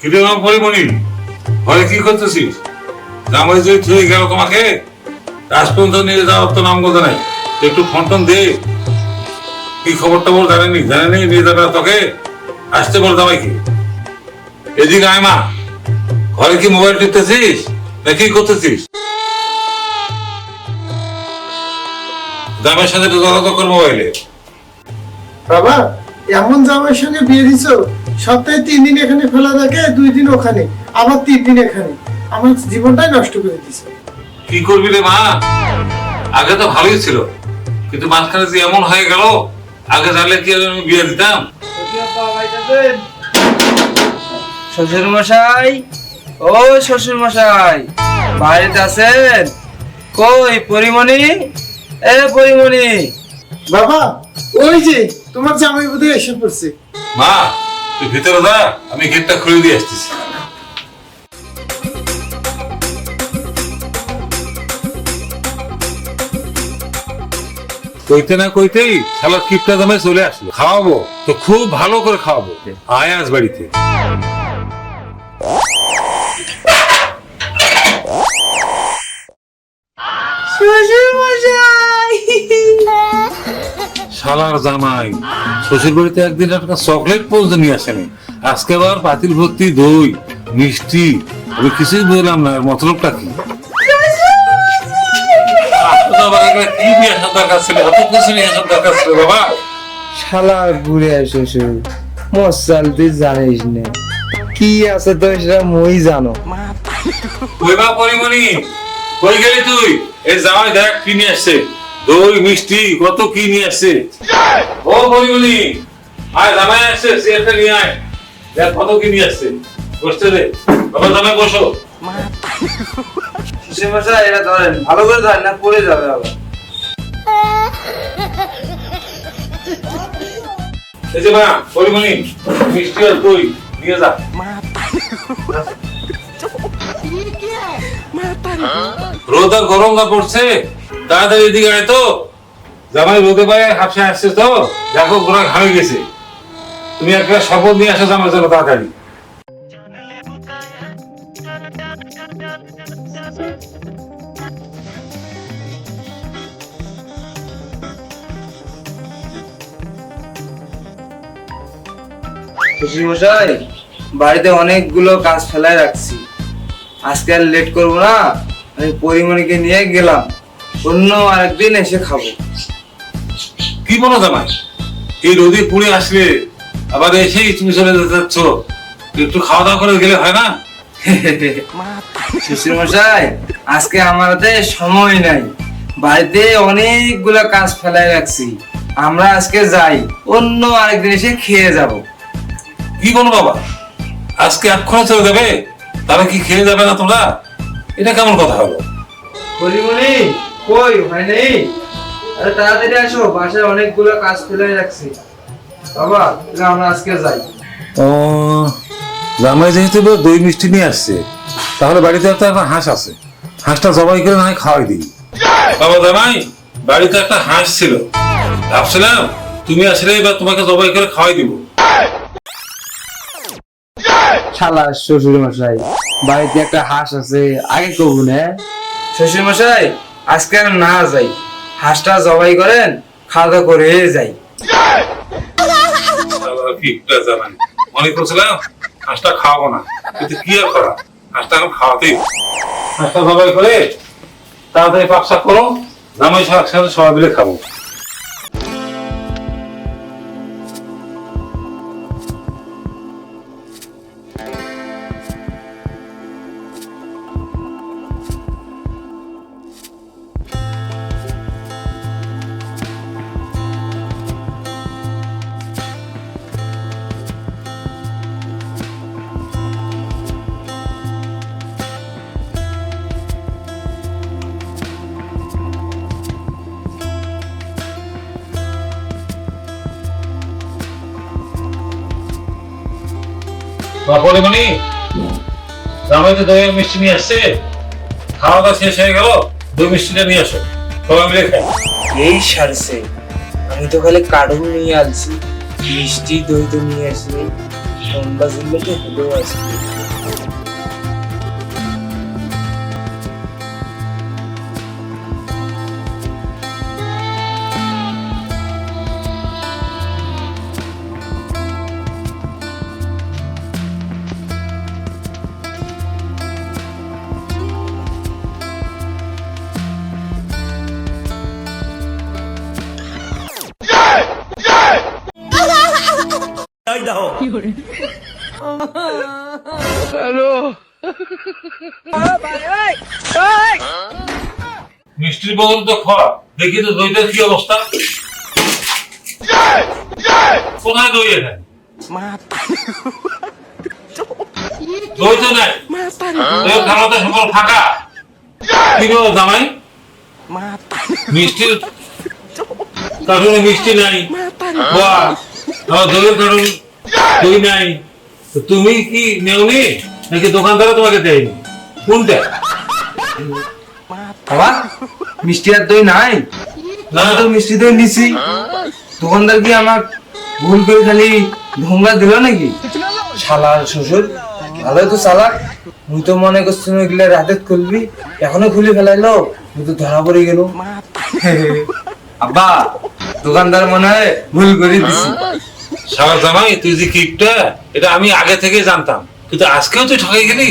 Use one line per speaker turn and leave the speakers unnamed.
কিরে মা পরিমণি, ঘরে কি করতেছিস? জামাই যে থুয়ে গেল তোমাকে, রাজপন্থ নিয়ে যাওয়ার তো নাম কথা নাই। একটু ফোন টোন দে, কি খবর টবর জানেনি নিয়ে যাবে না তোকে। আসতে বল জামাইকে। এদিকে আয় মা, ঘরে কি মোবাইল টিপতেছিস না কি করতেছিস? জামাইয়ের সাথে একটু যোগাযোগ কর মোবাইলে।
বাবা, এমন জামাইয়ের সঙ্গে বিয়ে দিছো, সপ্তাহে 3 দিন এখানে খোলা থাকে, 2 দিন ওখানে, আবার 3 দিন এখানে। আমার জীবনটাই নষ্ট করে দিছে।
কি করবি রে মা, আগে তো ভালোই ছিল, কিন্তু মাঝখানে যে এমন হয়ে গেল, আগে জানলে কি আমি বিয়ে দিতাম?
শ্বশুর মশাই, ও শ্বশুর মশাই, বাড়িতে আছেন? কই পরিমণি, এ পরিমণি।
বাবা, ওই যে তোমার জামাই বোধহয় এসে পড়ছে।
মা তুই ভিতরে যা, আমি গেটটা খুলে দিয়ে আসতেছি। কইতে না কইতেই শালা কিপটা দামে চলে আসলো। খাওয়াবো তো খুব ভালো করে খাওয়াবো, আয় আজ বাড়িতে।
শ্বশুর মশাই,
শালার জামাই শ্বশুর বাড়িতে একদিন একটা চকলেট পর্যন্ত নিয়ে আসেনি, আজকে আবার পাতিল ভর্তি দই মিষ্টি। আমি কিছুই বুঝলাম না, মতলবটা কি? কি নিয়ে আসার দরকার ছিল, এত কিছু নিয়ে আসার দরকার ছিল বাবা?
শালা ঘুরে শ্বশুর মশাল, তুই জানিস না কি আছে তো সেটা মই জানো।
কই বা পরিমণি, কই গেলি তুই? এই জামাই দেখ কি নিয়ে আসছে, দই মিষ্টি কত কি নিয়ে আসছে। ও পরিমণি, আয় জামাই আসছে, চেয়ারটা নিয়ে আয়, দেখ কত কি নিয়ে আসছে। বসতে দে বাবা, জামাই বসো।
শ্বশুর মশাই এটা ধরেন, ভালো করে ধরেন না পড়ে যাবে আবার।
এই যে মা পরিমণি, মিষ্টি আর দই নিয়ে যা। রোদ আর গরম না পড়ছে, তাড়াতাড়ি এদিকে আয় তো। জামাই রোদে পায়ে হাফসে আসছে তো, দেখো গোড়া ঘামে গেছে। তুমি একটা শপথ নিয়ে আসো জামাই জন্য তাড়াতাড়ি।
শ্বশুর মশাই, বাড়িতে অনেকগুলো কাজ ফেলায় রাখছি, আজকে আর লেট করবো না। আমি পরিমণিকে নিয়ে গেলাম, অন্য আরেকদিন এসে খাবো।
কি বলো জামাই, এই রোদে পুড়ে আসলে আবার এসেই তুমি চলে যেতে চাচ্ছ? একটু খাওয়া দাওয়া করে গেলে হয় না?
শ্বশুর মশাই, আজকে আমার হাতে সময় নাই, বাড়িতে অনেকগুলো কাজ ফেলায় রাখছি। আমরা আজকে যাই, অন্য আরেকদিন এসে খেয়ে যাব।
কি বলো বাবা, আজকে এক্ষণে চলে যাবে? তাহলে কি খেয়ে যাবে না তোমরা? এটা কেমন কথা হলো?
পরিমণি কই, হয় নেই? আরে তাড়াতাড়ি আসো, বাসায় অনেকগুলো কাজ ফেলায় রাখছি। বাবা আমরা আজকে যাই।
ও, জামাই যেহেতু দই মিষ্টি নিয়ে আসছে, তাহলে বাড়িতে তো একটা হাঁস আছে, হাঁসটা জবাই করে না হয় খাওয়াই দিই। বাবা জামাই, বাড়িতে একটা হাঁস ছিল, ভাবছিলাম তুমি আসলে এবার তোমাকে জবাই করে খাওয়াই দিব।
শালা শ্বশুর মশাই, বাড়িতে একটা হাঁস আছে, আগে কবু না। শ্বশুর মশাই, আজকে আর না যাই, হাঁসটা জবাই করেন, খাওয়া দাওয়া করে যাই।
জামাই মনে করছিলাম হাঁসটা খাওয়াবো না, কিন্তু কি আর করা, হাঁসটা এখন খাওয়াতেই। হাঁসটা জবাই করে তাড়াতাড়ি পাকশাক করো, জামাই একসাথে সবাই মিলে খাবো। পরিমণি, জামাই তো দই মিষ্টি নিয়ে আসছে, খাওয়া দাওয়া শেষ হয়ে গেল, দই মিষ্টিটা নিয়ে আসো, সবাই মিলে খাই।
এই সারছে, আমি তো খালি কার্টুন নিয়ে আসছি, মিষ্টি দই তো নিয়ে আসি। সন্ধ্যা ছিল তো হলেও আছে।
মিষ্টির বদল তো খাওয়া, দেখি তো দইটার কি অবস্থা। কোথায় দই এখানে? দই তো নাই, দই খাওয়াতে সকল ফাঁকা। কি বলো জামাই, মিষ্টির কার্টুনে মিষ্টি নাই, বাহ, আবার দইয়ের কার্টুন দই নাই। তো তুমি কি নেওনি নাকি দোকানদারও তোমাকে দেয়নি? কোনটা?
বাবা মিষ্টি আর দই নাই?
না
আমি তো মিষ্টি দই নিছি, দোকানদার কি আমার ভুল করে খালি ধোঙ্গা দিল নাকি? শালার শ্বশুর ভালোই তো চালাক, মুই তো মনে করছি এগুলা রাতে খুলবি, এখনো খুলে ফেলাইলো, মুই তো ধরা পড়ে গেল। আব্বা দোকানদার মনে হয় ভুল করে দিছি।
সারা জামাই, তুই যে কিপটা এটা আমি আগে থেকে জানতাম, কিন্তু আজকেও তুই ঠকে গেলি।